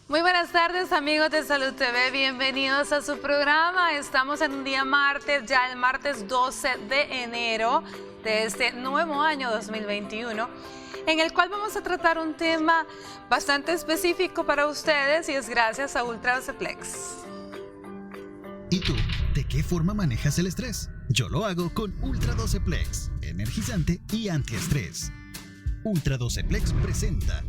Muy buenas tardes, amigos de Salud TV, bienvenidos a su programa. Estamos en un día martes, ya el martes 12 de enero de este nuevo año 2021, en el cual vamos a tratar un tema bastante específico para ustedes y es gracias a Ultra Doceplex. ¿Y tú, de qué forma manejas el estrés? Yo lo hago con Ultra Doceplex, energizante y antiestrés. Ultra Doceplex presenta.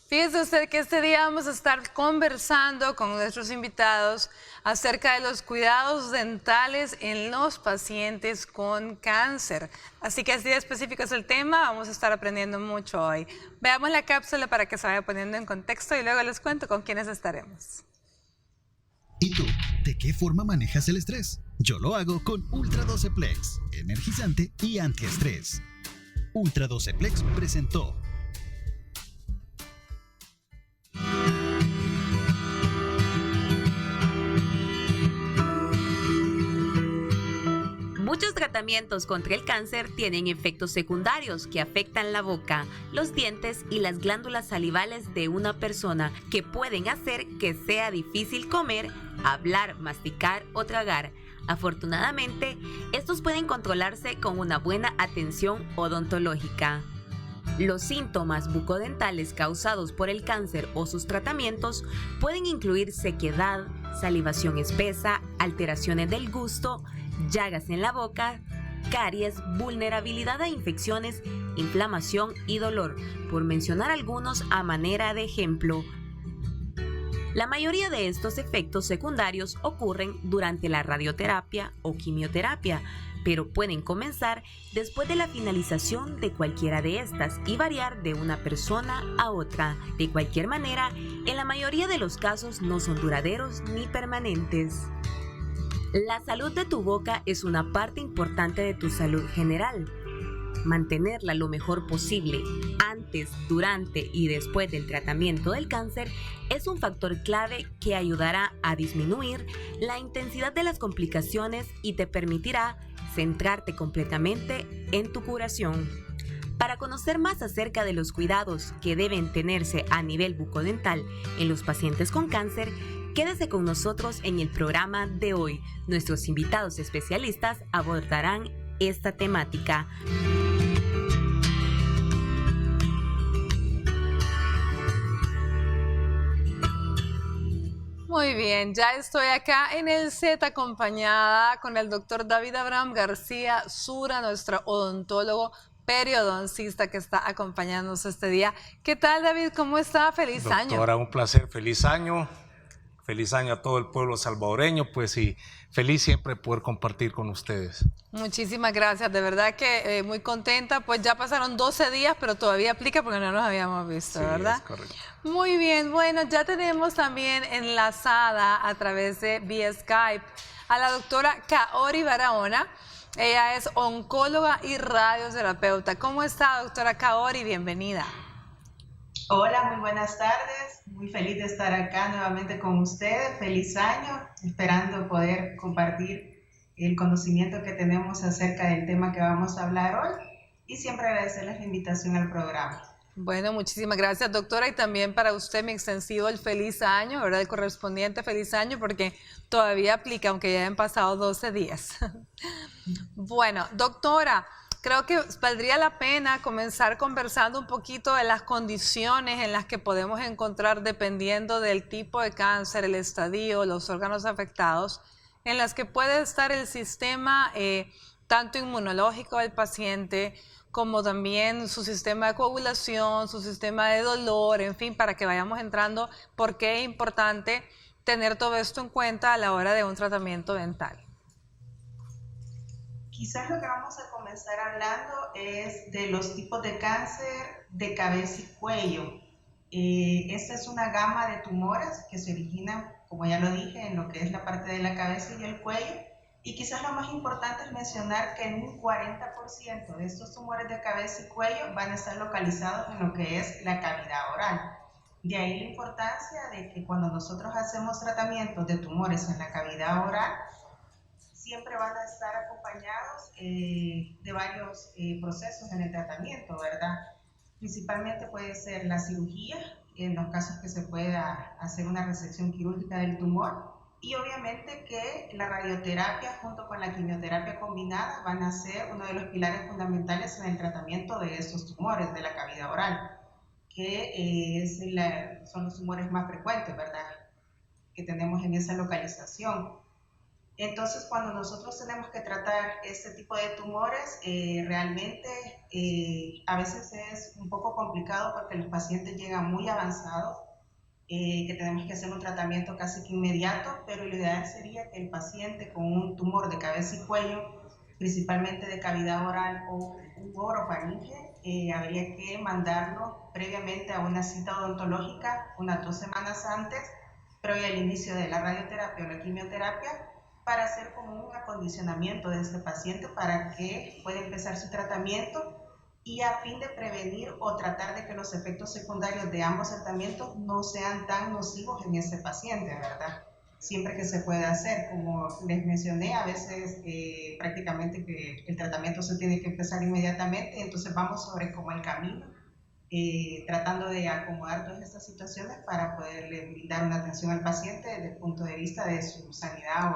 Fíjese usted que este día vamos a estar conversando con nuestros invitados acerca de los cuidados dentales en los pacientes con cáncer. Así que así de específico es el tema, vamos a estar aprendiendo mucho hoy. Veamos la cápsula para que se vaya poniendo en contexto y luego les cuento con quiénes estaremos. ¿Y tú, de qué forma manejas el estrés? Yo lo hago con Ultra Doceplex, energizante y antiestrés. Ultra Doceplex presentó. Muchos tratamientos contra el cáncer tienen efectos secundarios que afectan la boca, los dientes y las glándulas salivales de una persona que pueden hacer que sea difícil comer, hablar, masticar o tragar. Afortunadamente, estos pueden controlarse con una buena atención odontológica. Los síntomas bucodentales causados por el cáncer o sus tratamientos pueden incluir sequedad, salivación espesa, alteraciones del gusto, llagas en la boca, caries, vulnerabilidad a infecciones, inflamación y dolor, por mencionar algunos a manera de ejemplo. La mayoría de estos efectos secundarios ocurren durante la radioterapia o quimioterapia, pero pueden comenzar después de la finalización de cualquiera de estas y variar de una persona a otra. De cualquier manera, en la mayoría de los casos no son duraderos ni permanentes. La salud de tu boca es una parte importante de tu salud general. Mantenerla lo mejor posible antes, durante y después del tratamiento del cáncer es un factor clave que ayudará a disminuir la intensidad de las complicaciones y te permitirá centrarte completamente en tu curación. Para conocer más acerca de los cuidados que deben tenerse a nivel bucodental en los pacientes con cáncer, quédese con nosotros en el programa de hoy. Nuestros invitados especialistas abordarán esta temática. Muy bien, ya estoy acá en el set acompañada con el doctor David Abraham García Sura, nuestro odontólogo periodoncista que está acompañándonos este día. ¿Qué tal, David? ¿Cómo está? ¡Feliz año! Doctora, un placer. Feliz año. Feliz año a todo el pueblo salvadoreño, pues, y feliz siempre poder compartir con ustedes. Muchísimas gracias, de verdad que muy contenta, pues ya pasaron 12 días, pero todavía aplica porque no nos habíamos visto, Sí, ¿verdad? es correcto. Muy bien, bueno, ya tenemos también enlazada a través de vía Skype a la doctora Kaori Barahona. Ella es oncóloga y radioterapeuta. ¿Cómo está, doctora Kaori? Bienvenida. Hola, muy buenas tardes. Muy feliz de estar acá nuevamente con ustedes. Feliz año, esperando poder compartir el conocimiento que tenemos acerca del tema que vamos a hablar hoy y siempre agradecerles la invitación al programa. Bueno, muchísimas gracias, doctora, y también para usted mi extensivo el feliz año, ¿verdad? El correspondiente feliz año, porque todavía aplica, aunque ya han pasado 12 días. Bueno, doctora, creo que valdría la pena comenzar conversando un poquito de las condiciones en las que podemos encontrar, dependiendo del tipo de cáncer, el estadio, los órganos afectados, en las que puede estar el sistema tanto inmunológico del paciente, como también su sistema de coagulación, su sistema de dolor, en fin, para que vayamos entrando por qué es importante tener todo esto en cuenta a la hora de un tratamiento dental. Quizás lo que vamos a comenzar hablando es de los tipos de cáncer de cabeza y cuello. Esta es una gama de tumores que se originan, como ya lo dije, en lo que es la parte de la cabeza y el cuello, Y quizás lo más importante es mencionar que en un 40% de estos tumores de cabeza y cuello van a estar localizados en lo que es la cavidad oral. De ahí la importancia de que cuando nosotros hacemos tratamientos de tumores en la cavidad oral, siempre van a estar acompañados de varios procesos en el tratamiento, ¿verdad? Principalmente puede ser la cirugía, en los casos que se pueda hacer una resección quirúrgica del tumor, y obviamente que la radioterapia junto con la quimioterapia combinada van a ser uno de los pilares fundamentales en el tratamiento de estos tumores de la cavidad oral, que son los tumores más frecuentes, ¿verdad?, que tenemos en esa localización. Entonces, cuando nosotros tenemos que tratar este tipo de tumores, realmente a veces es un poco complicado porque los pacientes llegan muy avanzados, que tenemos que hacer un tratamiento casi que inmediato, pero lo ideal sería que el paciente con un tumor de cabeza y cuello, principalmente de cavidad oral o orofaringe, habría que mandarlo previamente a una cita odontológica unas 2 semanas antes, previo al inicio de la radioterapia o la quimioterapia, para hacer como un acondicionamiento de este paciente para que pueda empezar su tratamiento, y a fin de prevenir o tratar de que los efectos secundarios de ambos tratamientos no sean tan nocivos en este paciente, ¿verdad? Siempre que se pueda hacer, como les mencioné, a veces prácticamente que el tratamiento se tiene que empezar inmediatamente, entonces vamos sobre como el camino, tratando de acomodar todas estas situaciones para poderle brindar una atención al paciente desde el punto de vista de su sanidad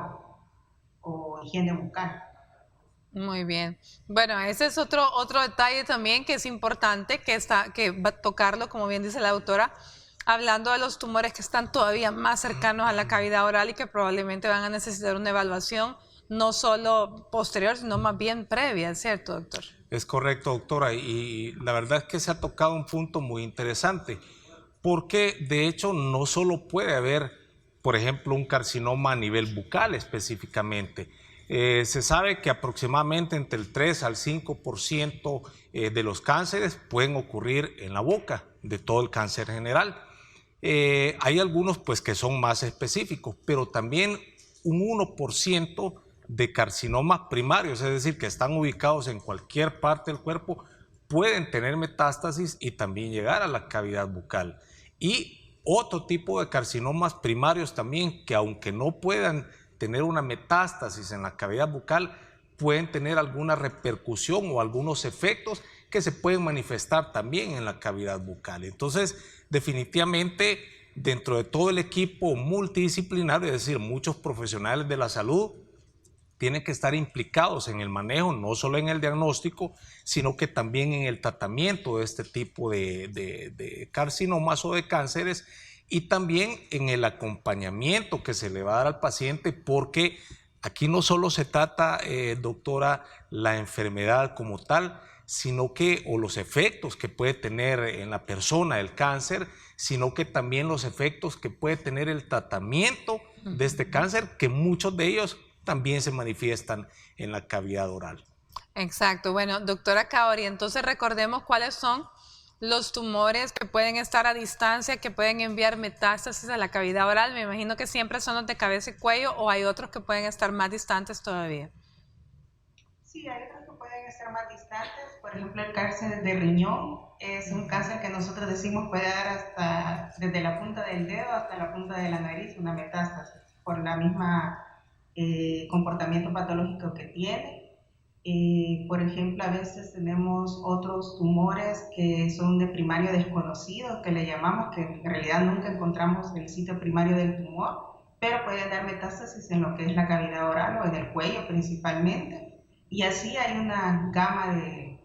o higiene bucal. Muy bien. Bueno, ese es otro detalle también que es importante, que va a tocarlo, como bien dice la doctora, hablando de los tumores que están todavía más cercanos a la cavidad oral y que probablemente van a necesitar una evaluación no solo posterior, sino más bien previa, ¿cierto, doctor? Es correcto, doctora, y la verdad es que se ha tocado un punto muy interesante, porque de hecho no solo puede haber, por ejemplo, un carcinoma a nivel bucal específicamente. Se sabe que aproximadamente entre el 3 al 5% de los cánceres pueden ocurrir en la boca, de todo el cáncer general. Hay algunos pues que son más específicos, pero también un 1% de carcinomas primarios, es decir, que están ubicados en cualquier parte del cuerpo, pueden tener metástasis y también llegar a la cavidad bucal. Y otro tipo de carcinomas primarios también, que aunque no puedan tener una metástasis en la cavidad bucal, pueden tener alguna repercusión o algunos efectos que se pueden manifestar también en la cavidad bucal. Entonces, definitivamente, dentro de todo el equipo multidisciplinario, es decir, muchos profesionales de la salud, tienen que estar implicados en el manejo, no solo en el diagnóstico, sino que también en el tratamiento de este tipo de carcinomas o de cánceres, y también en el acompañamiento que se le va a dar al paciente, porque aquí no solo se trata, doctora, la enfermedad como tal, sino que, o los efectos que puede tener en la persona el cáncer, sino que también los efectos que puede tener el tratamiento de este cáncer, que muchos de ellos también se manifiestan en la cavidad oral. Exacto. Bueno, doctora Kaori, entonces recordemos cuáles son los tumores que pueden estar a distancia, que pueden enviar metástasis a la cavidad oral. Me imagino que siempre son los de cabeza y cuello, o hay otros que pueden estar más distantes todavía. Sí, hay otros que pueden estar más distantes. Por ejemplo, el cáncer de riñón es un cáncer que nosotros decimos puede dar hasta desde la punta del dedo hasta la punta de la nariz, una metástasis, por la misma comportamiento patológico que tiene. Por ejemplo, a veces tenemos otros tumores que son de primario desconocido, que le llamamos, que en realidad nunca encontramos el sitio primario del tumor, pero pueden dar metástasis en lo que es la cavidad oral o en el cuello principalmente. Y así hay una gama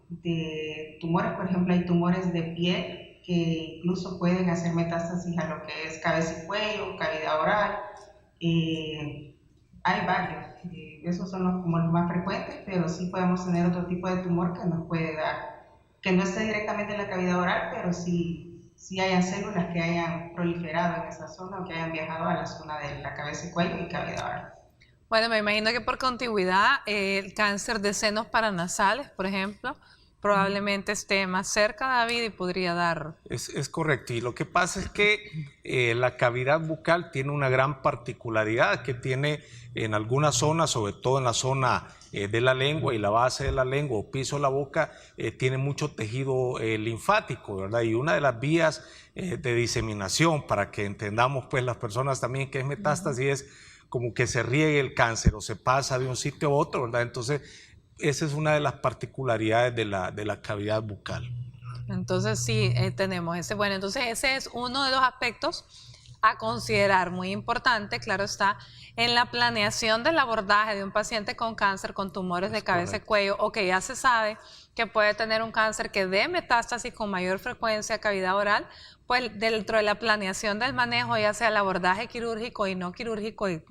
de tumores. Por ejemplo, hay tumores de piel que incluso pueden hacer metástasis a lo que es cabeza y cuello, cavidad oral. Hay varios, esos son como los más frecuentes, pero sí podemos tener otro tipo de tumor que nos puede dar, que no esté directamente en la cavidad oral, pero sí hayan células que hayan proliferado en esa zona o que hayan viajado a la zona de la cabeza y cuello y cavidad oral. Bueno, me imagino que por contigüidad el cáncer de senos paranasales, por ejemplo, probablemente esté más cerca, David, y podría dar... Es correcto, y lo que pasa es que la cavidad bucal tiene una gran particularidad que tiene en algunas zonas, sobre todo en la zona de la lengua y la base de la lengua o piso de la boca, tiene mucho tejido linfático, ¿verdad? Y una de las vías de diseminación, para que entendamos pues las personas también que es metástasis, es como que se riegue el cáncer o se pasa de un sitio a otro, ¿verdad? Entonces, esa es una de las particularidades de la cavidad bucal. Entonces sí, tenemos ese. Bueno, entonces ese es uno de los aspectos a considerar, muy importante, claro está, en la planeación del abordaje de un paciente con cáncer, con tumores de cabeza y cuello, o que ya se sabe que puede tener un cáncer que dé metástasis con mayor frecuencia a cavidad oral, pues dentro de la planeación del manejo, ya sea el abordaje quirúrgico y no quirúrgico, y,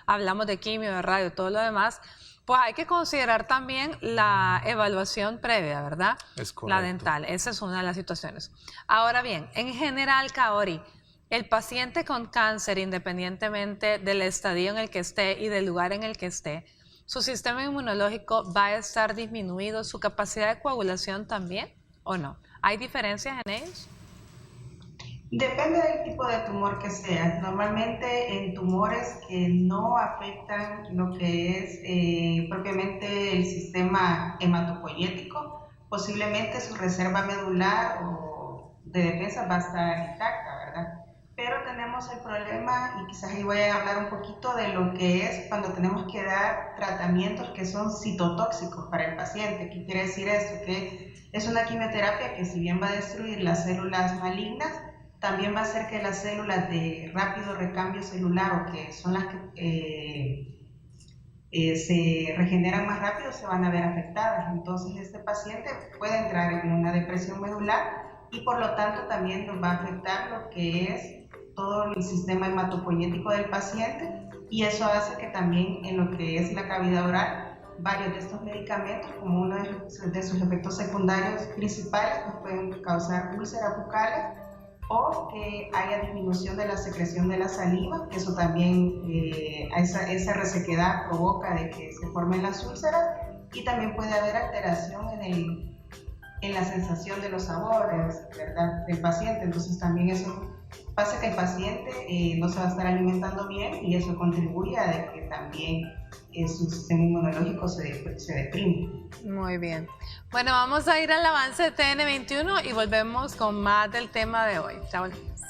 hablamos de quimio, de radio, todo lo demás, pues hay que considerar también la evaluación previa, ¿verdad? Es correcto. La dental, esa es una de las situaciones. Ahora bien, en general, Kaori, el paciente con cáncer, independientemente del estadio en el que esté y del lugar en el que esté, su sistema inmunológico va a estar disminuido, su capacidad de coagulación también, ¿o no? ¿Hay diferencias en ellos? Depende del tipo de tumor que sea. Normalmente en tumores que no afectan lo que es propiamente el sistema hematopoyético, posiblemente su reserva medular o de defensa va a estar intacta, ¿verdad? Pero tenemos el problema, y quizás ahí voy a hablar un poquito de lo que es cuando tenemos que dar tratamientos que son citotóxicos para el paciente. ¿Qué quiere decir esto? Que es una quimioterapia que, si bien va a destruir las células malignas, también va a hacer que las células de rápido recambio celular, o que son las que se regeneran más rápido, se van a ver afectadas. Entonces este paciente puede entrar en una depresión medular y por lo tanto también nos va a afectar lo que es todo el sistema hematopoyético del paciente, y eso hace que también en lo que es la cavidad oral, varios de estos medicamentos, como uno de sus efectos secundarios principales, nos pueden causar úlceras bucales, o que haya disminución de la secreción de la saliva, que eso también, esa resequedad provoca de que se formen las úlceras, y también puede haber alteración en la sensación de los sabores, ¿verdad?, del paciente. Entonces también eso pasa que el paciente no se va a estar alimentando bien, y eso contribuye a que también su sistema inmunológico se deprime. Muy bien. Bueno, vamos a ir al avance de TN21 y volvemos con más del tema de hoy. Ya volvemos.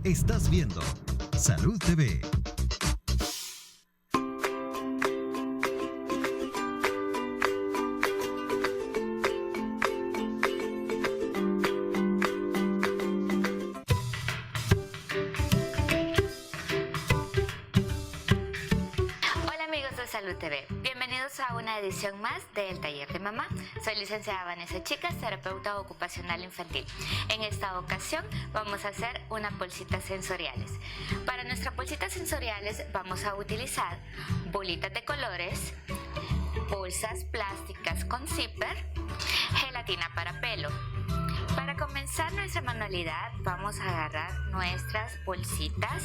Estás viendo Salud TV. Salud TV. Bienvenidos a una edición más del Taller de Mamá. Soy licenciada Vanessa Chicas, terapeuta ocupacional infantil. En esta ocasión vamos a hacer unas bolsitas sensoriales. Para nuestras bolsitas sensoriales vamos a utilizar bolitas de colores, bolsas plásticas con zipper, gelatina para pelo. Para comenzar nuestra manualidad vamos a agarrar nuestras bolsitas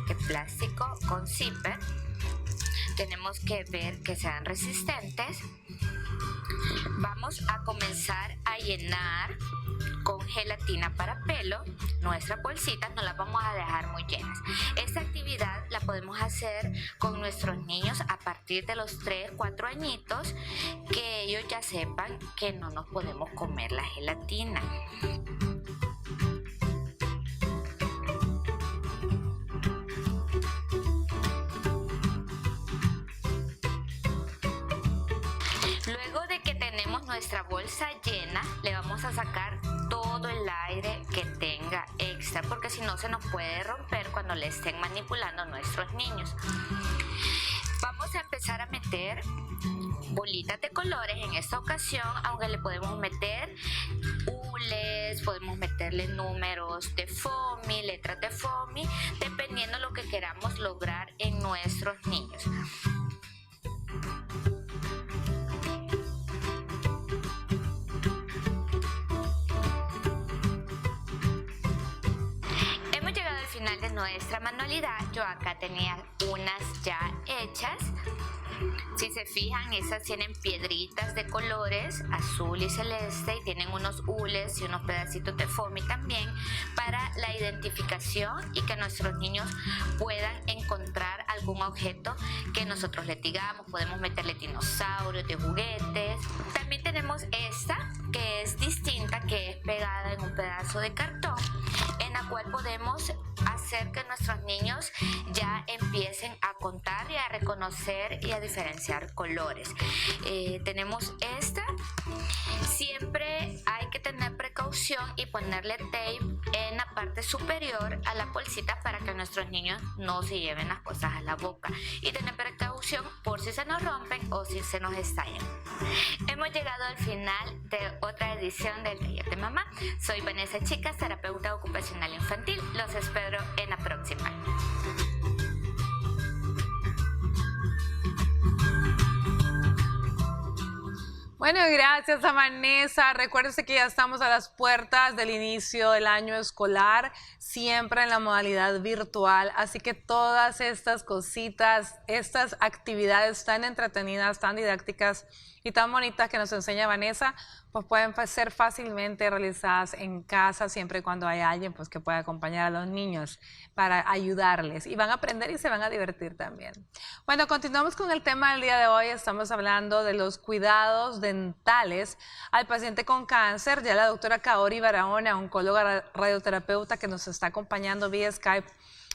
de plástico con zipper. Tenemos que ver que sean resistentes. Vamos a comenzar a llenar con gelatina para pelo nuestras bolsitas, no las vamos a dejar muy llenas. Esta actividad la podemos hacer con nuestros niños a partir de los 3-4 añitos, que ellos ya sepan que no nos podemos comer la gelatina. Luego de que tenemos nuestra bolsa llena, le vamos a sacar todo el aire que tenga extra, porque si no se nos puede romper cuando le estén manipulando a nuestros niños. Vamos a empezar a meter bolitas de colores en esta ocasión, aunque le podemos meter hules, podemos meterle números de FOMI, letras de FOMI, dependiendo de lo que queramos lograr en nuestros niños. nuestra manualidad. Yo acá tenía unas ya hechas. Si se fijan, esas tienen piedritas de colores azul y celeste y tienen unos hules y unos pedacitos de foamy también para la identificación y que nuestros niños puedan encontrar algún objeto que nosotros les digamos. Podemos meterle dinosaurios de juguetes. También tenemos esta que es distinta, que es pegada en un pedazo de cartón, en la cual podemos hacer que nuestros niños ya empiecen a contar y a reconocer y a diferenciar colores. Tenemos esta. Siempre hay que tener precaución y ponerle tape en la parte superior a la bolsita para que nuestros niños no se lleven las cosas a la boca, y tener precaución por si se nos rompen o si se nos estallan. Hemos llegado al final de otra edición del Taller de Mamá. Soy Vanessa Chicas, terapeuta ocupacional infantil. Los espero en la próxima. Bueno, gracias a Vanessa. Recuérdese que ya estamos a las puertas del inicio del año escolar, siempre en la modalidad virtual, así que todas estas cositas, estas actividades tan entretenidas, tan didácticas y tan bonitas que nos enseña Vanessa, pues pueden ser fácilmente realizadas en casa, siempre y cuando haya alguien pues que pueda acompañar a los niños para ayudarles, y van a aprender y se van a divertir también. Bueno, continuamos con el tema del día de hoy. Estamos hablando de los cuidados dentales al paciente con cáncer. Ya la doctora Kaori Barahona, oncóloga radioterapeuta que nos está acompañando vía Skype,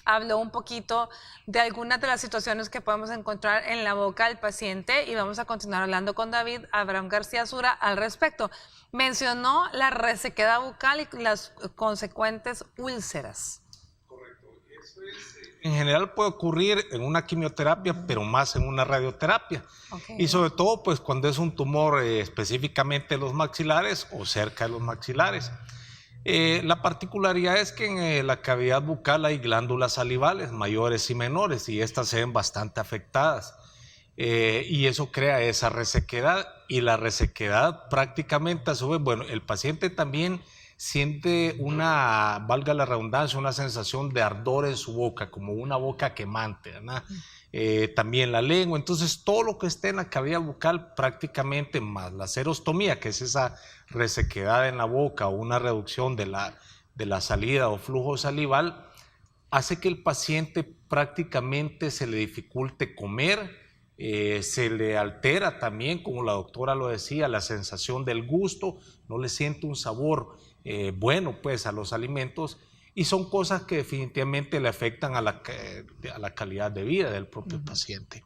habló un poquito de algunas de las situaciones que podemos encontrar en la boca del paciente, y vamos a continuar hablando con David Abraham García Sura al respecto. Mencionó la resequedad bucal y las consecuentes úlceras. Correcto. Eso en general puede ocurrir en una quimioterapia, pero más en una radioterapia. Okay. Y sobre todo pues cuando es un tumor específicamente de los maxilares o cerca de los maxilares. La particularidad es que en la cavidad bucal hay glándulas salivales mayores y menores, y estas se ven bastante afectadas, y eso crea esa resequedad, y la resequedad prácticamente a su vez, bueno, el paciente también siente una, valga la redundancia, una sensación de ardor en su boca, como una boca quemante, ¿verdad? También la lengua. Entonces todo lo que esté en la cavidad bucal prácticamente, más la serostomía, que es esa resequedad en la boca o una reducción de la salida o flujo salival, hace que el paciente prácticamente se le dificulte comer, se le altera también, como la doctora lo decía, la sensación del gusto, no le siente un sabor bueno pues a los alimentos, y son cosas que definitivamente le afectan a la calidad de vida del propio paciente.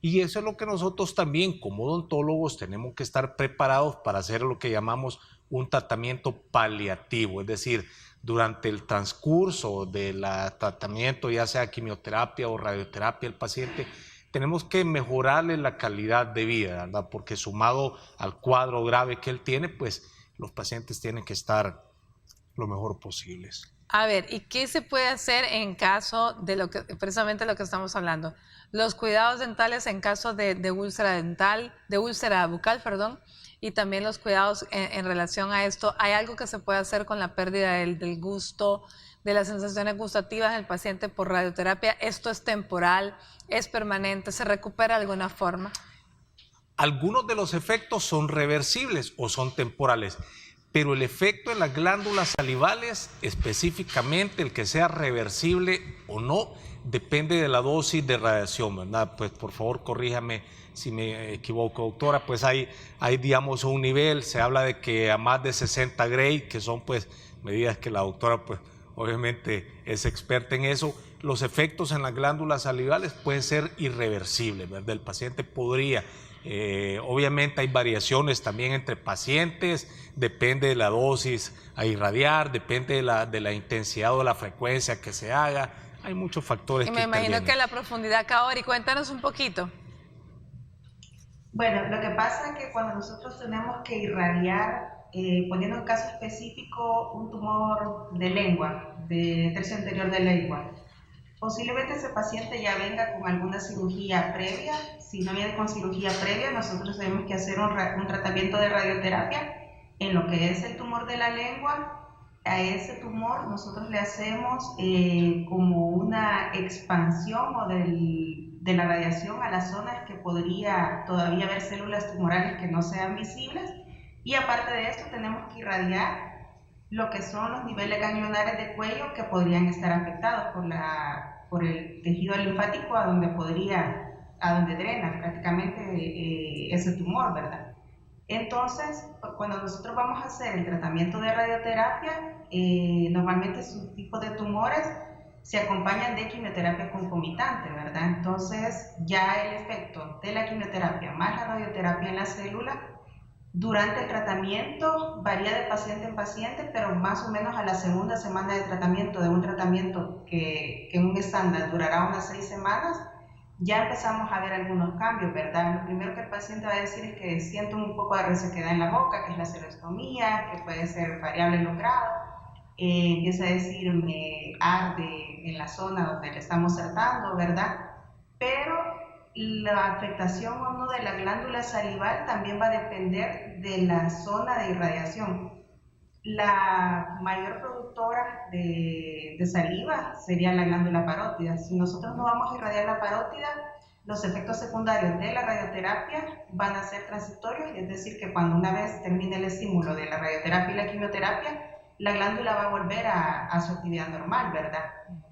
Y eso es lo que nosotros también como odontólogos tenemos que estar preparados para hacer lo que llamamos un tratamiento paliativo, es decir, durante el transcurso del tratamiento, ya sea quimioterapia o radioterapia, el paciente tenemos que mejorarle la calidad de vida, ¿verdad? Porque sumado al cuadro grave que él tiene, pues los pacientes tienen que estar lo mejor posibles. A ver, ¿y qué se puede hacer en caso de lo que precisamente lo que estamos hablando? Los cuidados dentales en caso de úlcera dental, de úlcera bucal, perdón, y también los cuidados en relación a esto. ¿Hay algo que se puede hacer con la pérdida del gusto, de las sensaciones gustativas del paciente por radioterapia? ¿Esto es temporal, es permanente, se recupera de alguna forma? Algunos de los efectos son reversibles o son temporales, pero el efecto en las glándulas salivales, específicamente el que sea reversible o no, depende de la dosis de radiación, ¿verdad? Pues por favor corríjame si me equivoco, doctora. Pues hay digamos un nivel, se habla de que a más de 60 Gray, que son pues medidas que la doctora pues obviamente es experta en eso, los efectos en las glándulas salivales pueden ser irreversibles, ¿verdad? El paciente podría... obviamente hay variaciones también entre pacientes, depende de la dosis a irradiar, depende de la intensidad o la frecuencia que se haga, hay muchos factores. Y me imagino que la profundidad, Kaori, cuéntanos un poquito. Bueno, lo que pasa es que cuando nosotros tenemos que irradiar, poniendo un caso específico, un tumor de lengua, de tercio anterior de lengua, posiblemente ese paciente ya venga con alguna cirugía previa. Si no viene con cirugía previa, nosotros tenemos que hacer un tratamiento de radioterapia en lo que es el tumor de la lengua, a ese tumor nosotros le hacemos como una expansión de la radiación a las zonas que podría todavía haber células tumorales que no sean visibles, y aparte de esto tenemos que irradiar lo que son los niveles ganglionares de cuello que podrían estar afectados por el tejido linfático a donde drena prácticamente ese tumor, ¿verdad? Entonces, cuando nosotros vamos a hacer el tratamiento de radioterapia, normalmente sus tipos de tumores se acompañan de quimioterapia concomitante, ¿verdad? Entonces, ya el efecto de la quimioterapia más la radioterapia en la célula durante el tratamiento varía de paciente en paciente, pero más o menos a la segunda semana de tratamiento, de un tratamiento que en un estándar durará unas 6 semanas, ya empezamos a ver algunos cambios, ¿verdad? Lo primero que el paciente va a decir es que siente un poco de resequedad en la boca, que es la serostomía, que puede ser variable en los grados. Empieza a decir, me arde en la zona donde le estamos tratando, ¿verdad? Pero la afectación o no de la glándula salival también va a depender de la zona de irradiación. La mayor productora de saliva sería la glándula parótida. Si nosotros no vamos a irradiar la parótida, los efectos secundarios de la radioterapia van a ser transitorios, es decir, que cuando una vez termine el estímulo de la radioterapia y la quimioterapia, la glándula va a volver a su actividad normal, ¿verdad?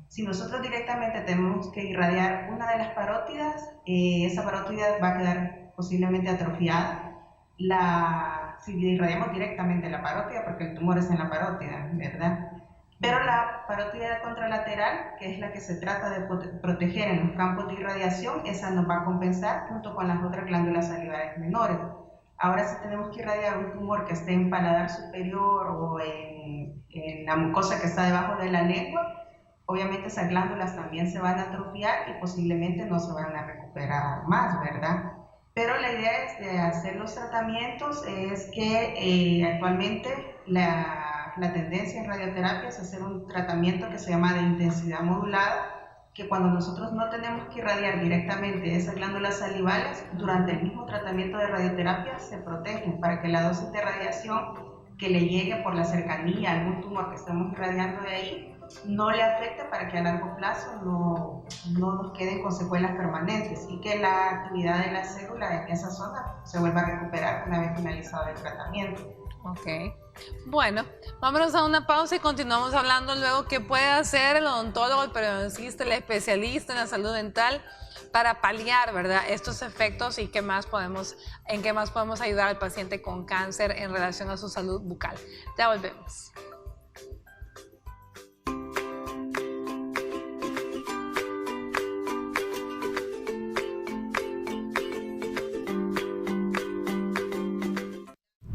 Si nosotros directamente tenemos que irradiar una de las parótidas, esa parótida va a quedar posiblemente atrofiada. Si irradiamos directamente la parótida, porque el tumor es en la parótida, ¿verdad? Pero la parótida contralateral, que es la que se trata de proteger en los campos de irradiación, esa nos va a compensar junto con las otras glándulas salivares menores. Ahora, si tenemos que irradiar un tumor que esté en paladar superior o en la mucosa que está debajo de la lengua, obviamente esas glándulas también se van a atrofiar y posiblemente no se van a recuperar más, ¿verdad? Pero la idea es de hacer los tratamientos, es que actualmente la tendencia en radioterapia es hacer un tratamiento que se llama de intensidad modulada, que cuando nosotros no tenemos que irradiar directamente esas glándulas salivales, durante el mismo tratamiento de radioterapia se protegen para que la dosis de radiación que le llegue por la cercanía a algún tumor que estamos irradiando de ahí no le afecte, para que a largo plazo no nos queden con secuelas permanentes y que la actividad de la célula en esa zona se vuelva a recuperar una vez finalizado el tratamiento. Ok. Bueno, vámonos a una pausa y continuamos hablando luego qué puede hacer el odontólogo, el periodoncista, el especialista en la salud dental para paliar, ¿verdad?, estos efectos y en qué más podemos ayudar al paciente con cáncer en relación a su salud bucal. Ya volvemos.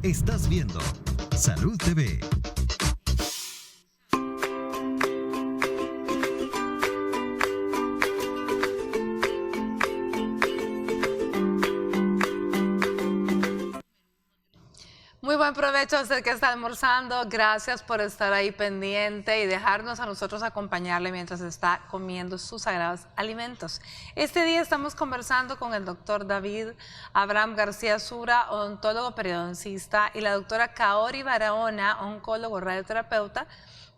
Estás viendo Salud TV. Muy buen provecho a usted que está almorzando. Gracias por estar ahí pendiente y dejarnos a nosotros acompañarle mientras está comiendo sus sagrados alimentos. Este día estamos conversando con el doctor David Abraham García Sura, odontólogo periodoncista, y la doctora Kaori Barahona, oncólogo radioterapeuta,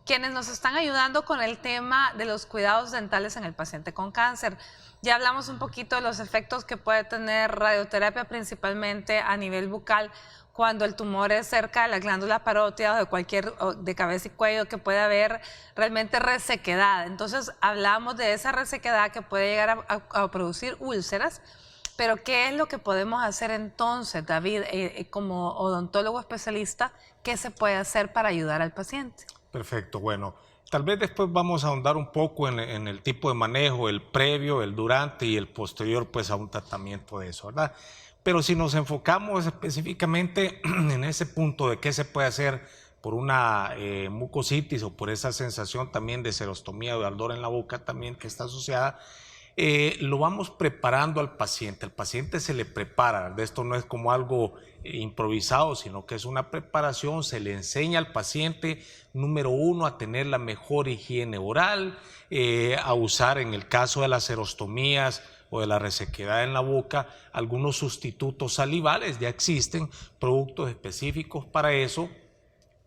quienes nos están ayudando con el tema de los cuidados dentales en el paciente con cáncer. Ya hablamos un poquito de los efectos que puede tener radioterapia, principalmente a nivel bucal, cuando el tumor es cerca de la glándula parótida o de cabeza y cuello, que puede haber realmente resequedad. Entonces hablamos de esa resequedad que puede llegar a producir úlceras, pero ¿qué es lo que podemos hacer entonces, David, como odontólogo especialista? ¿Qué se puede hacer para ayudar al paciente? Perfecto, bueno, tal vez después vamos a ahondar un poco en el tipo de manejo, el previo, el durante y el posterior, pues a un tratamiento de eso, ¿verdad? Pero si nos enfocamos específicamente en ese punto de qué se puede hacer por una mucositis o por esa sensación también de serostomía o de ardor en la boca también que está asociada, lo vamos preparando al paciente. Al paciente se le prepara, de esto no es como algo improvisado, sino que es una preparación. Se le enseña al paciente, número uno, a tener la mejor higiene oral, a usar, en el caso de las serostomías o de la resequedad en la boca, algunos sustitutos salivales. Ya existen productos específicos para eso,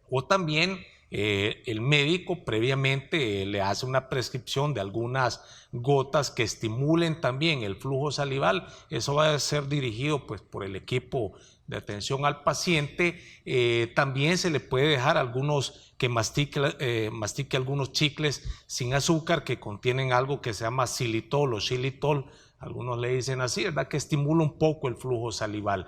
o también el médico previamente le hace una prescripción de algunas gotas que estimulen también el flujo salival. Eso va a ser dirigido pues por el equipo de atención al paciente. También se le puede dejar que mastique algunos chicles sin azúcar que contienen algo que se llama xilitol o xilitol, algunos le dicen así, ¿verdad? Que estimula un poco el flujo salival.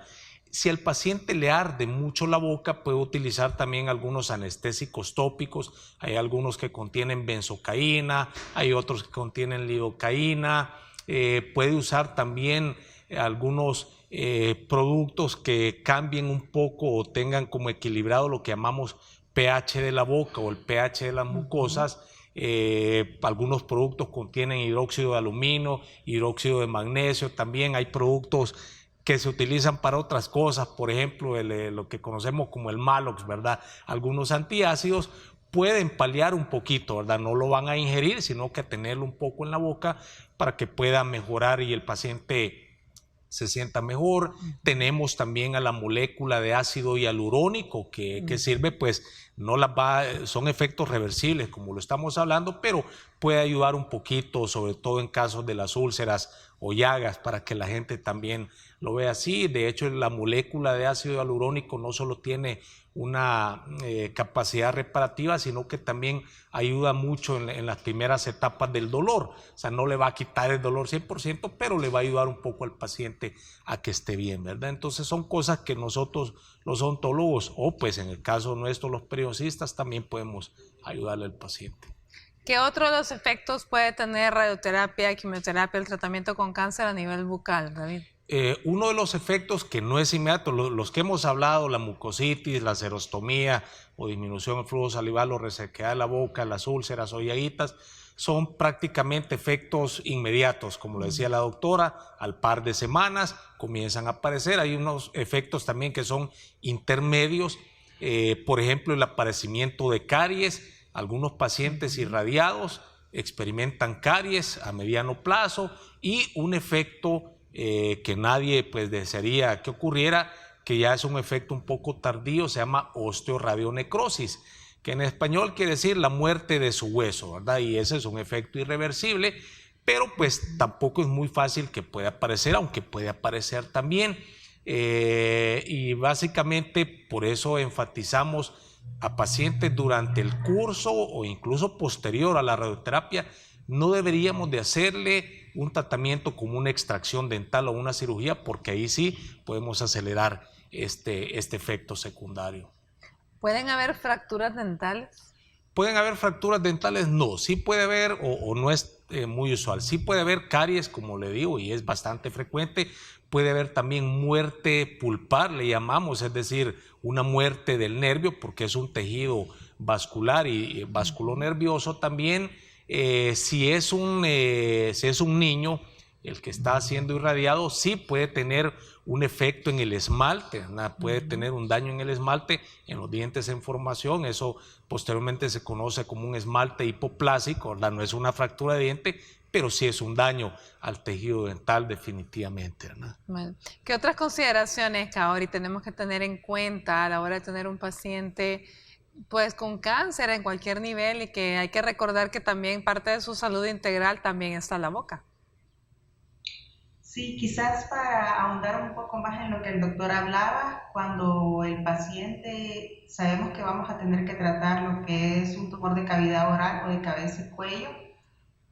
Si al paciente le arde mucho la boca, puede utilizar también algunos anestésicos tópicos. Hay algunos que contienen benzocaína, hay otros que contienen lidocaína. Puede usar también algunos productos que cambien un poco o tengan como equilibrado lo que llamamos pH de la boca o el pH de las mucosas. Algunos productos contienen hidróxido de aluminio, hidróxido de magnesio. También hay productos que se utilizan para otras cosas, por ejemplo, lo que conocemos como el Malox, ¿verdad? Algunos antiácidos pueden paliar un poquito, ¿verdad? No lo van a ingerir, sino que tenerlo un poco en la boca para que pueda mejorar y el paciente se sienta mejor. Tenemos también a la molécula de ácido hialurónico que sirve, pues son efectos reversibles como lo estamos hablando, pero puede ayudar un poquito, sobre todo en casos de las úlceras o llagas, para que la gente también lo vea así. De hecho, la molécula de ácido hialurónico no solo tiene una capacidad reparativa, sino que también ayuda mucho en las primeras etapas del dolor. O sea, no le va a quitar el dolor 100%, pero le va a ayudar un poco al paciente a que esté bien, ¿verdad? Entonces son cosas que nosotros, los odontólogos, o pues en el caso nuestro, los periodistas, también podemos ayudarle al paciente. ¿Qué otro de los efectos puede tener radioterapia, quimioterapia, el tratamiento con cáncer a nivel bucal, David? Uno de los efectos que no es inmediato, los que hemos hablado, la mucositis, la xerostomía o disminución del flujo salival o resequedad de la boca, las úlceras o llaguitas, son prácticamente efectos inmediatos. Como lo decía la doctora, al par de semanas comienzan a aparecer. Hay unos efectos también que son intermedios, por ejemplo, el aparecimiento de caries. Algunos pacientes irradiados experimentan caries a mediano plazo y un efecto que nadie pues desearía que ocurriera, que ya es un efecto un poco tardío, se llama osteoradionecrosis, que en español quiere decir la muerte de su hueso, ¿verdad? Y ese es un efecto irreversible, pero pues tampoco es muy fácil que pueda aparecer, aunque puede aparecer también. Y básicamente por eso enfatizamos a pacientes durante el curso o incluso posterior a la radioterapia. No deberíamos de hacerle un tratamiento como una extracción dental o una cirugía, porque ahí sí podemos acelerar este efecto secundario. ¿Pueden haber fracturas dentales? ¿Pueden haber fracturas dentales? No, sí puede haber, o no es muy usual. Sí puede haber caries, como le digo, y es bastante frecuente. Puede haber también muerte pulpar, le llamamos, es decir, una muerte del nervio, porque es un tejido vascular y vasculonervioso también. Si es un niño el que está siendo irradiado, sí puede tener un efecto en el esmalte, ¿verdad? Puede tener un daño en el esmalte, en los dientes en formación. Eso posteriormente se conoce como un esmalte hipoplásico, ¿verdad? No es una fractura de diente, pero sí es un daño al tejido dental definitivamente, ¿verdad? Bueno, ¿qué otras consideraciones, Kaori, tenemos que tener en cuenta a la hora de tener un paciente pues con cáncer en cualquier nivel, y que hay que recordar que también parte de su salud integral también está la boca? Sí, quizás para ahondar un poco más en lo que el doctor hablaba, cuando el paciente sabemos que vamos a tener que tratar lo que es un tumor de cavidad oral o de cabeza y cuello,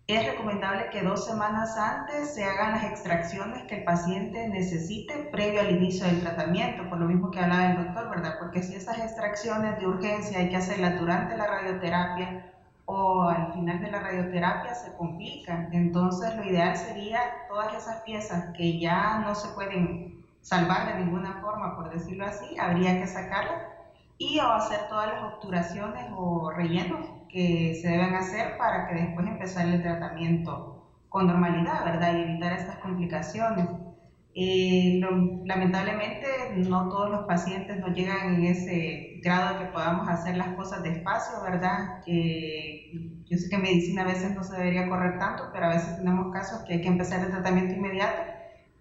es recomendable que 2 semanas antes se hagan las extracciones que el paciente necesite previo al inicio del tratamiento, por lo mismo que hablaba el doctor, ¿verdad? Porque si esas extracciones de urgencia hay que hacerlas durante la radioterapia o al final de la radioterapia, se complican. Entonces lo ideal sería todas esas piezas que ya no se pueden salvar de ninguna forma, por decirlo así, habría que sacarlas y o hacer todas las obturaciones o rellenos que se deben hacer para que después empezar el tratamiento con normalidad, ¿verdad? Y evitar estas complicaciones. Lamentablemente no todos los pacientes nos llegan en ese grado de que podamos hacer las cosas despacio, ¿verdad? Yo sé que en medicina a veces no se debería correr tanto, pero a veces tenemos casos que hay que empezar el tratamiento inmediato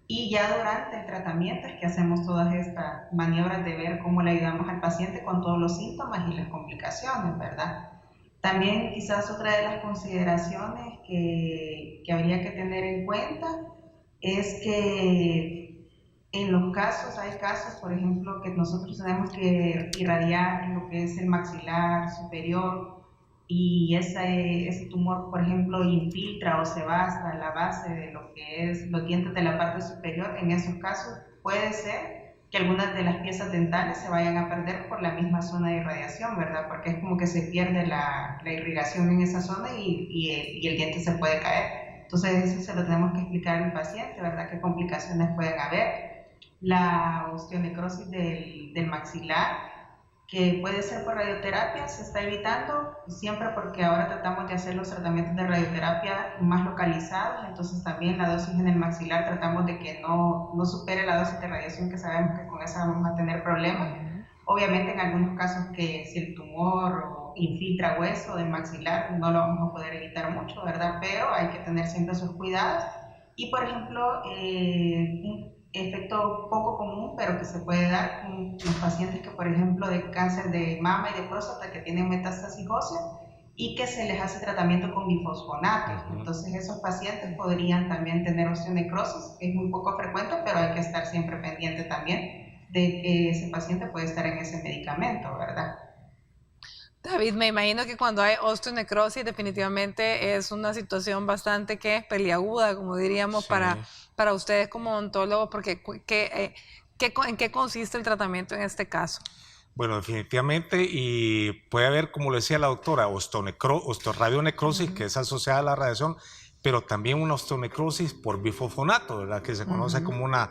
Y ya durante el tratamiento es que hacemos todas estas maniobras de ver cómo le ayudamos al paciente con todos los síntomas y las complicaciones, ¿verdad? También quizás otra de las consideraciones que habría que tener en cuenta es que en los casos, hay casos, por ejemplo, que nosotros tenemos que irradiar lo que es el maxilar superior y ese tumor, por ejemplo, infiltra o se va hasta la base de lo que es los dientes de la parte superior. En esos casos puede ser que algunas de las piezas dentales se vayan a perder por la misma zona de irradiación, ¿verdad? Porque es como que se pierde la irrigación en esa zona y el diente se puede caer. Entonces eso se lo tenemos que explicar al paciente, ¿verdad? ¿Qué complicaciones pueden haber? La osteonecrosis del maxilar, que puede ser por radioterapia, se está evitando siempre porque ahora tratamos de hacer los tratamientos de radioterapia más localizados, entonces también la dosis en el maxilar tratamos de que no supere la dosis de radiación, que sabemos que con esa vamos a tener problemas. Obviamente en algunos casos que si el tumor infiltra hueso del maxilar no lo vamos a poder evitar mucho, ¿verdad? Pero hay que tener siempre sus cuidados. Y por ejemplo, un efecto poco común, pero que se puede dar con los pacientes que, por ejemplo, de cáncer de mama y de próstata que tienen metástasis ósea y que se les hace tratamiento con bifosfonatos. Entonces esos pacientes podrían también tener osteonecrosis, es muy poco frecuente, pero hay que estar siempre pendiente también de que ese paciente puede estar en ese medicamento, ¿verdad? David, me imagino que cuando hay osteonecrosis definitivamente es una situación bastante peliaguda, como diríamos, sí, para ustedes como odontólogos, porque ¿en qué consiste el tratamiento en este caso? Bueno, definitivamente, y puede haber, como le decía la doctora, osteoradionecrosis, que es asociada a la radiación, pero también una osteonecrosis por bifosfonato, ¿verdad? Que se conoce como una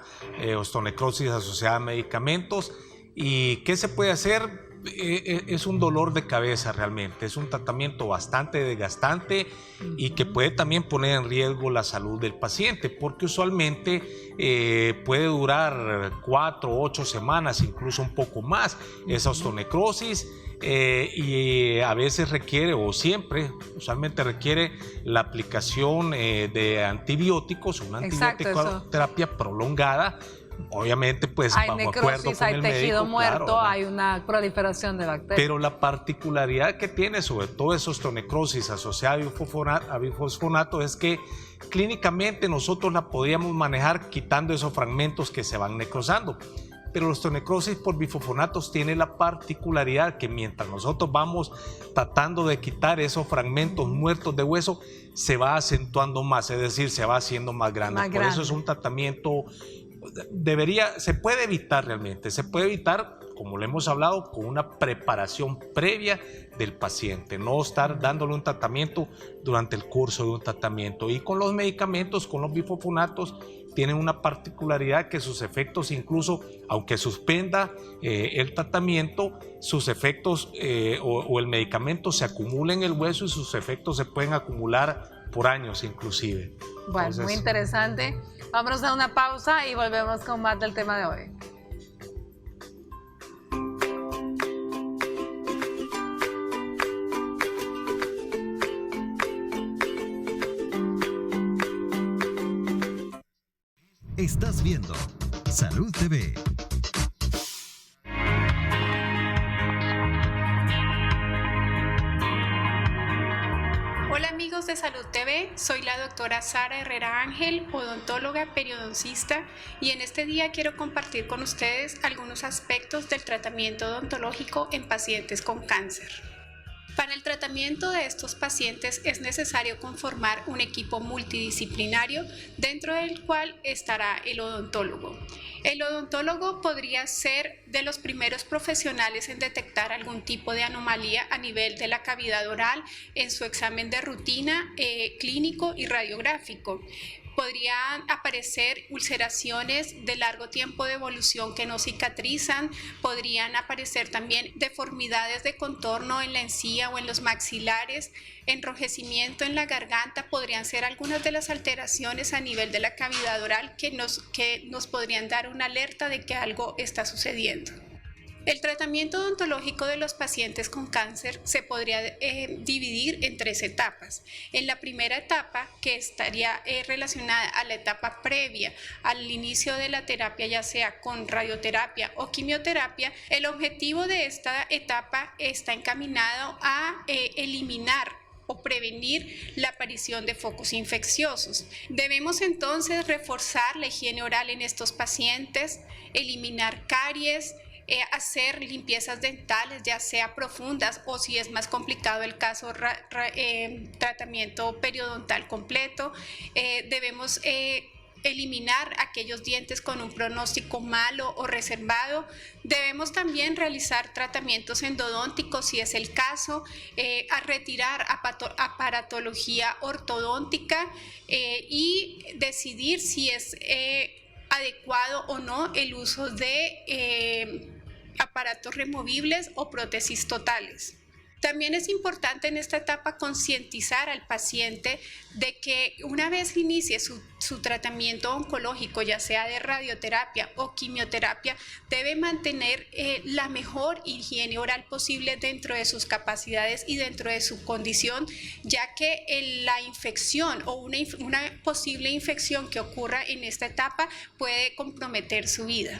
osteonecrosis asociada a medicamentos. ¿Y qué se puede hacer? Es un dolor de cabeza realmente, es un tratamiento bastante desgastante y que puede también poner en riesgo la salud del paciente, porque usualmente puede durar 4 o 8 semanas, incluso un poco más, esa osteonecrosis. Y a veces requiere, o siempre, usualmente requiere la aplicación de antibióticos, una antibiótico-terapia prolongada. Obviamente, pues hay bajo necrosis, acuerdo con hay el tejido médico, muerto, claro, hay una proliferación de bacterias. Pero la particularidad que tiene, sobre todo esa osteonecrosis asociada a bifosfonato, es que clínicamente nosotros la podíamos manejar quitando esos fragmentos que se van necrosando. Pero la osteonecrosis por bifosfonatos tiene la particularidad que mientras nosotros vamos tratando de quitar esos fragmentos muertos de hueso, se va acentuando más, es decir, se va haciendo más grande. Por eso es un tratamiento, se puede evitar realmente, se puede evitar, como lo hemos hablado, con una preparación previa del paciente, no estar dándole un tratamiento durante el curso de un tratamiento. Y con los medicamentos, con los bifosfonatos, tienen una particularidad que sus efectos, incluso aunque suspenda el tratamiento, sus efectos o el medicamento se acumula en el hueso y sus efectos se pueden acumular por años inclusive. Bueno, entonces, muy interesante. Vamos a una pausa y volvemos con más del tema de hoy. Estás viendo Salud TV. Hola amigos de Salud TV, soy la doctora Sara Herrera Ángel, odontóloga periodoncista, y en este día quiero compartir con ustedes algunos aspectos del tratamiento odontológico en pacientes con cáncer. Para el tratamiento de estos pacientes es necesario conformar un equipo multidisciplinario dentro del cual estará el odontólogo. El odontólogo podría ser de los primeros profesionales en detectar algún tipo de anomalía a nivel de la cavidad oral en su examen de rutina clínico y radiográfico. Podrían aparecer ulceraciones de largo tiempo de evolución que no cicatrizan, podrían aparecer también deformidades de contorno en la encía o en los maxilares, enrojecimiento en la garganta, podrían ser algunas de las alteraciones a nivel de la cavidad oral que nos podrían dar una alerta de que algo está sucediendo. El tratamiento odontológico de los pacientes con cáncer se podría dividir en 3 etapas. En la primera etapa, que estaría relacionada a la etapa previa al inicio de la terapia, ya sea con radioterapia o quimioterapia, el objetivo de esta etapa está encaminado a eliminar o prevenir la aparición de focos infecciosos. Debemos entonces reforzar la higiene oral en estos pacientes, eliminar caries, hacer limpiezas dentales, ya sea profundas o, si es más complicado el caso, tratamiento periodontal completo. Debemos eliminar aquellos dientes con un pronóstico malo o reservado. Debemos también realizar tratamientos endodónticos si es el caso, a retirar aparatología ortodóntica y decidir si es adecuado o no el uso de aparatos removibles o prótesis totales. También es importante en esta etapa concientizar al paciente de que una vez inicie su tratamiento oncológico, ya sea de radioterapia o quimioterapia, debe mantener la mejor higiene oral posible dentro de sus capacidades y dentro de su condición, ya que la infección o una posible infección que ocurra en esta etapa puede comprometer su vida.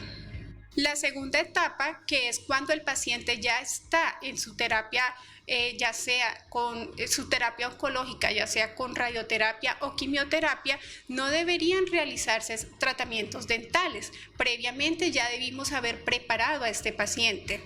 La segunda etapa, que es cuando el paciente ya está en su terapia, ya sea con su terapia oncológica, ya sea con radioterapia o quimioterapia, no deberían realizarse tratamientos dentales. Previamente ya debimos haber preparado a este paciente.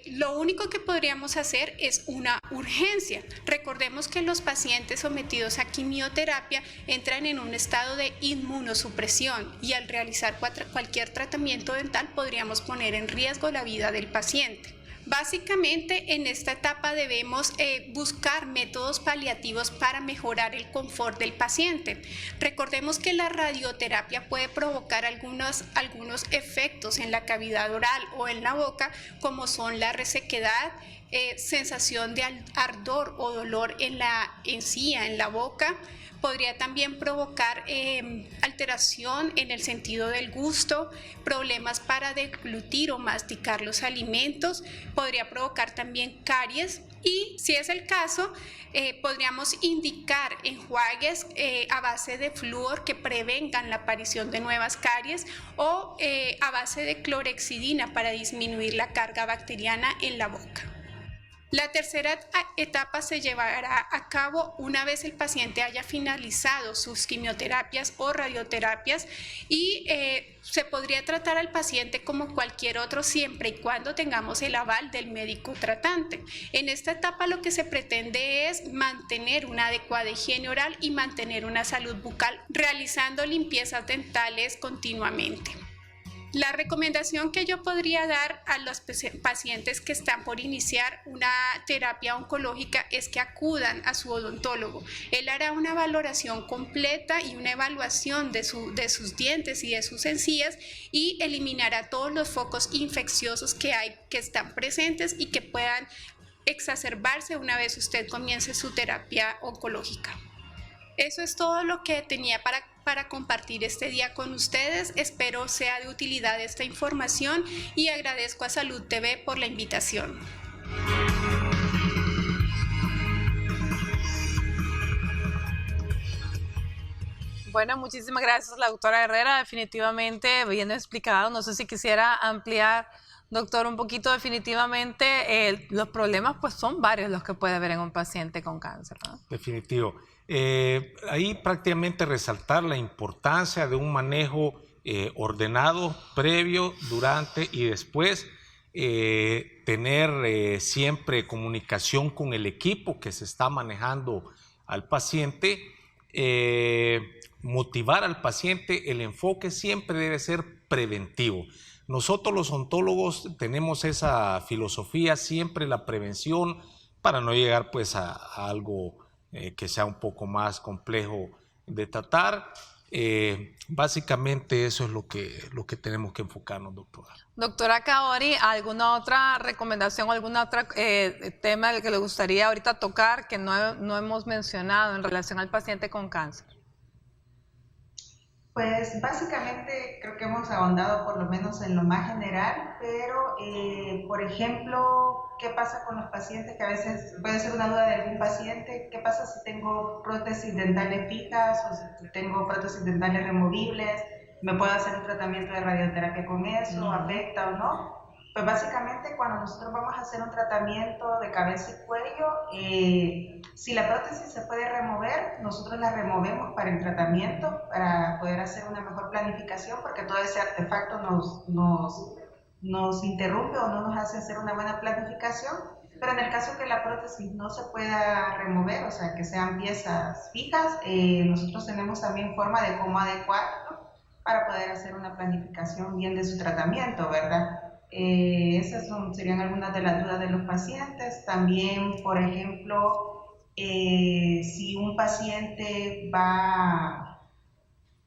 Lo único que podríamos hacer es una urgencia. Recordemos que los pacientes sometidos a quimioterapia entran en un estado de inmunosupresión y al realizar cualquier tratamiento dental podríamos poner en riesgo la vida del paciente. Básicamente, en esta etapa debemos buscar métodos paliativos para mejorar el confort del paciente. Recordemos que la radioterapia puede provocar algunos efectos en la cavidad oral o en la boca, como son la resequedad, sensación de ardor o dolor en la encía, en la boca. Podría también provocar alteración en el sentido del gusto, problemas para deglutir o masticar los alimentos, podría provocar también caries y, si es el caso, podríamos indicar enjuagues a base de flúor que prevengan la aparición de nuevas caries o a base de clorhexidina para disminuir la carga bacteriana en la boca. La tercera etapa se llevará a cabo una vez el paciente haya finalizado sus quimioterapias o radioterapias y se podría tratar al paciente como cualquier otro siempre y cuando tengamos el aval del médico tratante. En esta etapa lo que se pretende es mantener una adecuada higiene oral y mantener una salud bucal, realizando limpiezas dentales continuamente. La recomendación que yo podría dar a los pacientes que están por iniciar una terapia oncológica es que acudan a su odontólogo. Él hará una valoración completa y una evaluación de sus dientes y de sus encías y eliminará todos los focos infecciosos que están presentes y que puedan exacerbarse una vez usted comience su terapia oncológica. Eso es todo lo que tenía para compartir este día con ustedes. Espero sea de utilidad esta información y agradezco a Salud TV por la invitación. Bueno, muchísimas gracias, la doctora Herrera. Definitivamente bien explicado. No sé si quisiera ampliar, doctor, un poquito. Definitivamente los problemas pues son varios los que puede haber en un paciente con cáncer, ¿no? Definitivo. Ahí prácticamente resaltar la importancia de un manejo ordenado, previo, durante y después, tener siempre comunicación con el equipo que se está manejando al paciente, motivar al paciente. El enfoque siempre debe ser preventivo. Nosotros los odontólogos tenemos esa filosofía, siempre la prevención, para no llegar pues a algo que sea un poco más complejo de tratar. Básicamente eso es lo que tenemos que enfocarnos, doctora. Doctora Kaori, ¿alguna otra recomendación o algún otro tema que le gustaría ahorita tocar que no hemos mencionado en relación al paciente con cáncer? Pues básicamente creo que hemos ahondado por lo menos en lo más general, pero por ejemplo, ¿qué pasa con los pacientes? Que a veces puede ser una duda de algún paciente, ¿qué pasa si tengo prótesis dentales fijas o si tengo prótesis dentales removibles? ¿Me puedo hacer un tratamiento de radioterapia con eso? ¿Afecta o no? Pues básicamente cuando nosotros vamos a hacer un tratamiento de cabeza y cuello, si la prótesis se puede remover, nosotros la removemos para el tratamiento, para poder hacer una mejor planificación, porque todo ese artefacto nos interrumpe o no nos hace hacer una buena planificación. Pero en el caso que la prótesis no se pueda remover, o sea, que sean piezas fijas, nosotros tenemos también forma de cómo adecuarlo para poder hacer una planificación bien de su tratamiento, ¿verdad? Esas serían algunas de las dudas de los pacientes. También, por ejemplo, si un paciente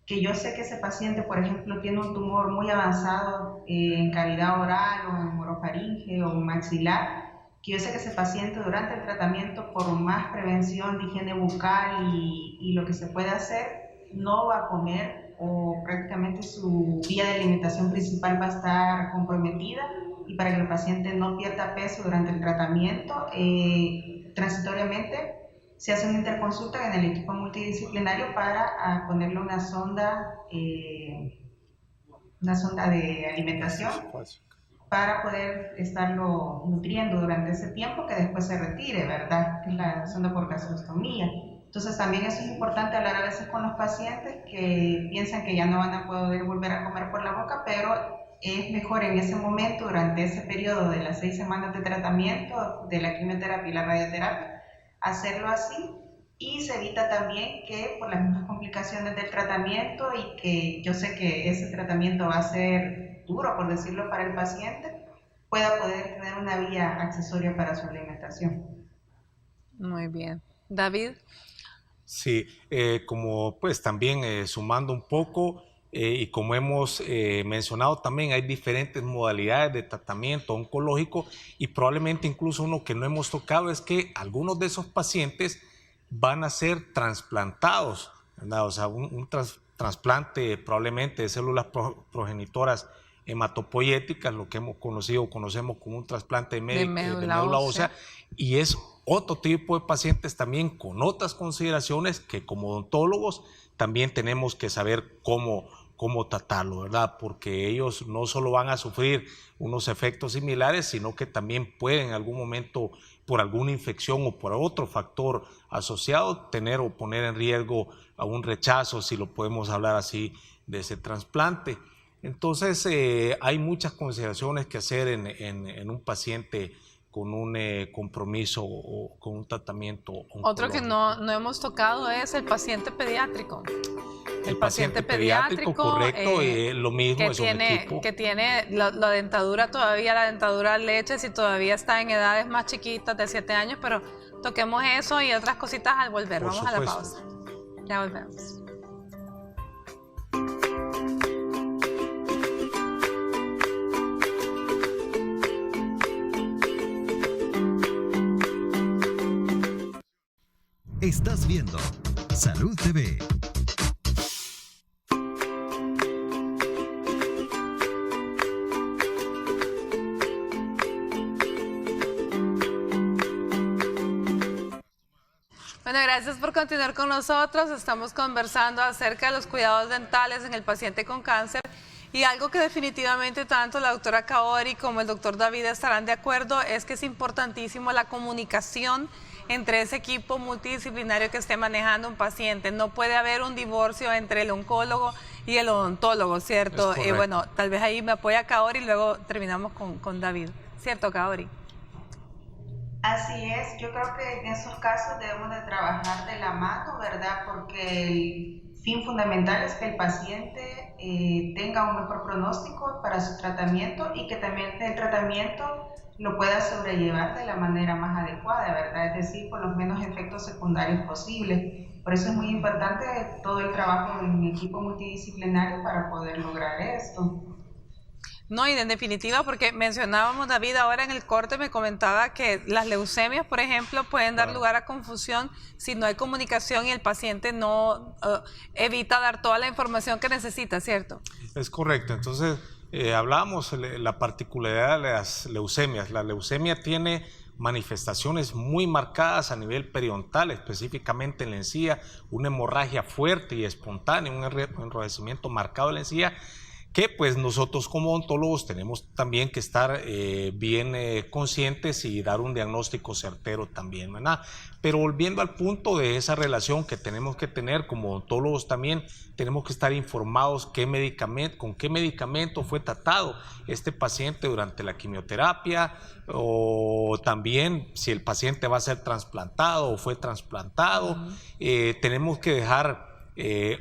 que yo sé que ese paciente, por ejemplo, tiene un tumor muy avanzado en cavidad oral o en orofaringe o en maxilar, que yo sé que ese paciente durante el tratamiento, por más prevención de higiene bucal y lo que se puede hacer, no va a comer o prácticamente su vía de alimentación principal va a estar comprometida, y para que el paciente no pierda peso durante el tratamiento, transitoriamente se hace una interconsulta en el equipo multidisciplinario para ponerle una sonda de alimentación para poder estarlo nutriendo durante ese tiempo, que después se retire, ¿verdad? Que es la sonda por gastrostomía. Entonces también eso es importante hablar a veces con los pacientes que piensan que ya no van a poder volver a comer por la boca, pero es mejor en ese momento, durante ese periodo de las 6 semanas de tratamiento de la quimioterapia y la radioterapia, hacerlo así, y se evita también que por las mismas complicaciones del tratamiento, y que yo sé que ese tratamiento va a ser duro, por decirlo, para el paciente, pueda poder tener una vía accesoria para su alimentación. Muy bien. David. Sí, como pues también sumando un poco y como hemos mencionado también, hay diferentes modalidades de tratamiento oncológico, y probablemente incluso uno que no hemos tocado es que algunos de esos pacientes van a ser trasplantados, ¿verdad? O sea, un trasplante probablemente de células progenitoras hematopoyéticas, lo que conocemos como un trasplante de médula ósea, y es otro tipo de pacientes también con otras consideraciones que como odontólogos también tenemos que saber cómo tratarlo, ¿verdad? Porque ellos no solo van a sufrir unos efectos similares, sino que también pueden en algún momento, por alguna infección o por otro factor asociado, tener o poner en riesgo a un rechazo, si lo podemos hablar así, de ese trasplante. Entonces hay muchas consideraciones que hacer en un paciente con un compromiso o con un tratamiento oncológico. Otro que no hemos tocado es el paciente pediátrico. El paciente pediátrico, correcto, lo mismo, es un equipo. Que tiene la dentadura todavía, la dentadura leche, si todavía está en edades más chiquitas de 7 años, pero toquemos eso y otras cositas al volver. Vamos a la pausa. Ya volvemos. Estás viendo Salud TV. Bueno, gracias por continuar con nosotros. Estamos conversando acerca de los cuidados dentales en el paciente con cáncer, y algo que definitivamente tanto la doctora Kaori como el doctor David estarán de acuerdo es que es importantísimo la comunicación entre ese equipo multidisciplinario que esté manejando un paciente. No puede haber un divorcio entre el oncólogo y el odontólogo, ¿cierto? Bueno, tal vez ahí me apoya Kaori y luego terminamos con David. ¿Cierto, Kaori? Así es, yo creo que en esos casos debemos de trabajar de la mano, ¿verdad? Porque el fin fundamental es que el paciente tenga un mejor pronóstico para su tratamiento, y que también el tratamiento lo pueda sobrellevar de la manera más adecuada, ¿verdad? Es decir, con los menos efectos secundarios posibles. Por eso es muy importante todo el trabajo en equipo multidisciplinario para poder lograr esto. No, y en definitiva, porque mencionábamos, David, ahora en el corte me comentaba que las leucemias, por ejemplo, pueden dar lugar a confusión si no hay comunicación y el paciente no evita dar toda la información que necesita, ¿cierto? Es correcto. Entonces, hablábamos la particularidad de las leucemias. La leucemia tiene manifestaciones muy marcadas a nivel periodontal, específicamente en la encía, una hemorragia fuerte y espontánea, un enrojecimiento marcado en la encía, que pues nosotros como odontólogos tenemos también que estar bien conscientes y dar un diagnóstico certero también, ¿verdad? Pero volviendo al punto de esa relación que tenemos que tener como odontólogos también, tenemos que estar informados con qué medicamento fue tratado este paciente durante la quimioterapia, o también si el paciente va a ser trasplantado o fue trasplantado. Tenemos que dejar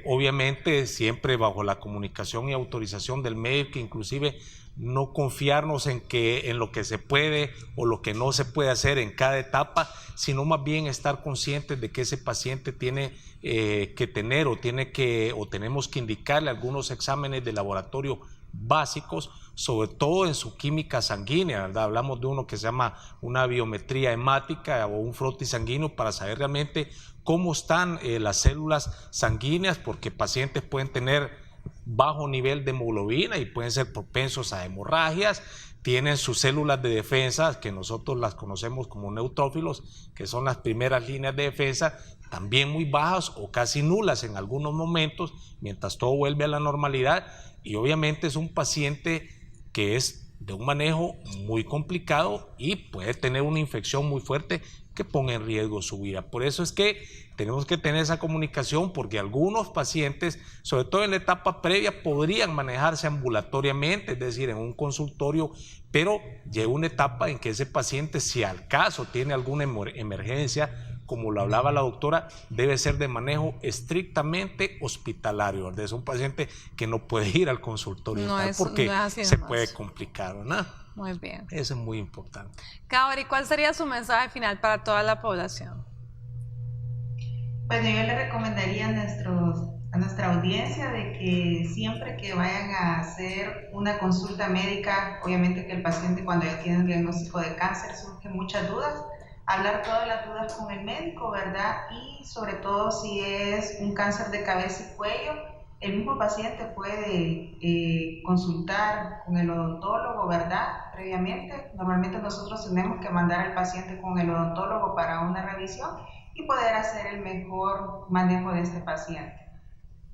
obviamente siempre bajo la comunicación y autorización del médico, inclusive no confiarnos en lo que se puede o lo que no se puede hacer en cada etapa, sino más bien estar conscientes de que ese paciente tiene que tener o tenemos que indicarle algunos exámenes de laboratorio básicos, sobre todo en su química sanguínea, ¿verdad? Hablamos de uno que se llama una biometría hemática o un frotis sanguíneo para saber realmente cómo están las células sanguíneas, porque pacientes pueden tener bajo nivel de hemoglobina y pueden ser propensos a hemorragias, tienen sus células de defensa, que nosotros las conocemos como neutrófilos, que son las primeras líneas de defensa, también muy bajas o casi nulas en algunos momentos, mientras todo vuelve a la normalidad, y obviamente es un paciente que es de un manejo muy complicado y puede tener una infección muy fuerte que ponga en riesgo su vida. Por eso es que tenemos que tener esa comunicación, porque algunos pacientes, sobre todo en la etapa previa, podrían manejarse ambulatoriamente, es decir, en un consultorio, pero llega una etapa en que ese paciente, si al caso tiene alguna emergencia, como lo hablaba la doctora, debe ser de manejo estrictamente hospitalario, ¿verdad? Es un paciente que no puede ir al consultorio porque se puede complicar, ¿no? Muy bien. Eso es muy importante. Kaori, ¿cuál sería su mensaje final para toda la población? Bueno, yo le recomendaría a nuestra audiencia de que siempre que vayan a hacer una consulta médica, obviamente que el paciente cuando ya tiene un diagnóstico de cáncer surgen muchas dudas, hablar todas las dudas con el médico, ¿verdad? Y sobre todo si es un cáncer de cabeza y cuello, el mismo paciente puede consultar con el odontólogo, ¿verdad? Previamente, normalmente nosotros tenemos que mandar al paciente con el odontólogo para una revisión y poder hacer el mejor manejo de este paciente.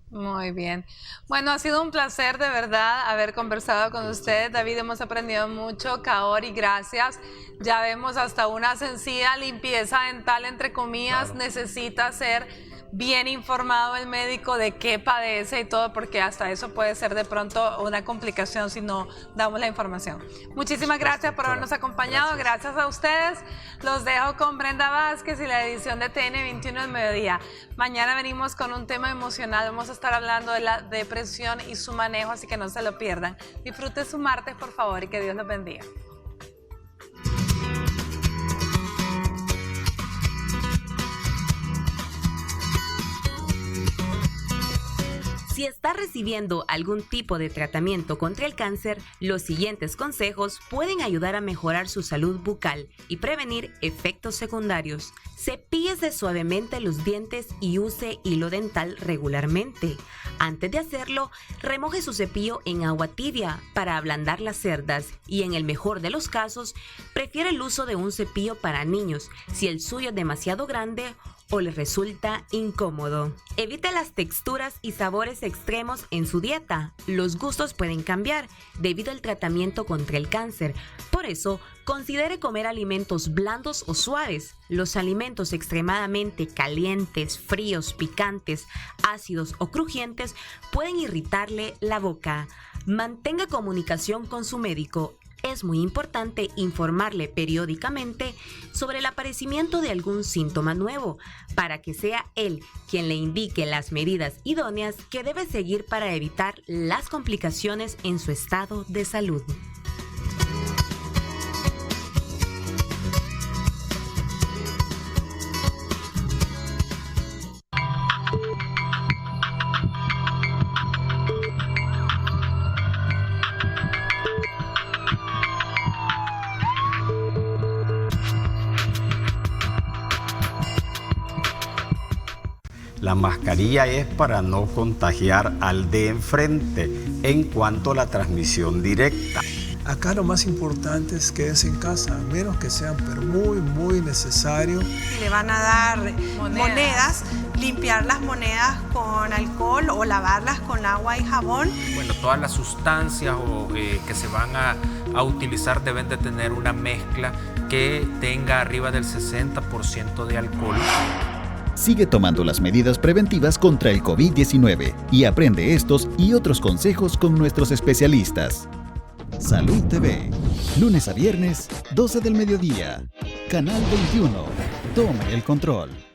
Muy bien. Bueno, ha sido un placer de verdad haber conversado con ustedes. David, hemos aprendido mucho. Kaori, gracias. Ya vemos hasta una sencilla limpieza dental, entre comillas, necesita ser bien informado el médico de qué padece y todo, porque hasta eso puede ser de pronto una complicación si no damos la información. Muchísimas gracias por habernos acompañado. Gracias a ustedes. Los dejo con Brenda Vázquez y la edición de TN21 del mediodía. Mañana venimos con un tema emocional. Vamos a estar hablando de la depresión y su manejo, así que no se lo pierdan. Disfrute su martes, por favor, y que Dios los bendiga. Si está recibiendo algún tipo de tratamiento contra el cáncer, los siguientes consejos pueden ayudar a mejorar su salud bucal y prevenir efectos secundarios. Cepíllese suavemente los dientes y use hilo dental regularmente. Antes de hacerlo, remoje su cepillo en agua tibia para ablandar las cerdas y, en el mejor de los casos, prefiere el uso de un cepillo para niños si el suyo es demasiado grande o le resulta incómodo. Evite las texturas y sabores extremos en su dieta. Los gustos pueden cambiar debido al tratamiento contra el cáncer. Por eso, considere comer alimentos blandos o suaves. Los alimentos extremadamente calientes, fríos, picantes, ácidos o crujientes pueden irritarle la boca. Mantenga comunicación con su médico. Es muy importante informarle periódicamente sobre el aparecimiento de algún síntoma nuevo, para que sea él quien le indique las medidas idóneas que debe seguir para evitar las complicaciones en su estado de salud. La mascarilla es para no contagiar al de enfrente en cuanto a la transmisión directa. Acá lo más importante es quedarse en casa, a menos que sean pero muy necesario. Si le van a dar monedas, limpiar las monedas con alcohol o lavarlas con agua y jabón. Bueno, todas las sustancias que se van a utilizar deben de tener una mezcla que tenga arriba del 60% de alcohol. Sigue tomando las medidas preventivas contra el COVID-19 y aprende estos y otros consejos con nuestros especialistas. Salud TV, lunes a viernes, 12 del mediodía. Canal 21. Tome el control.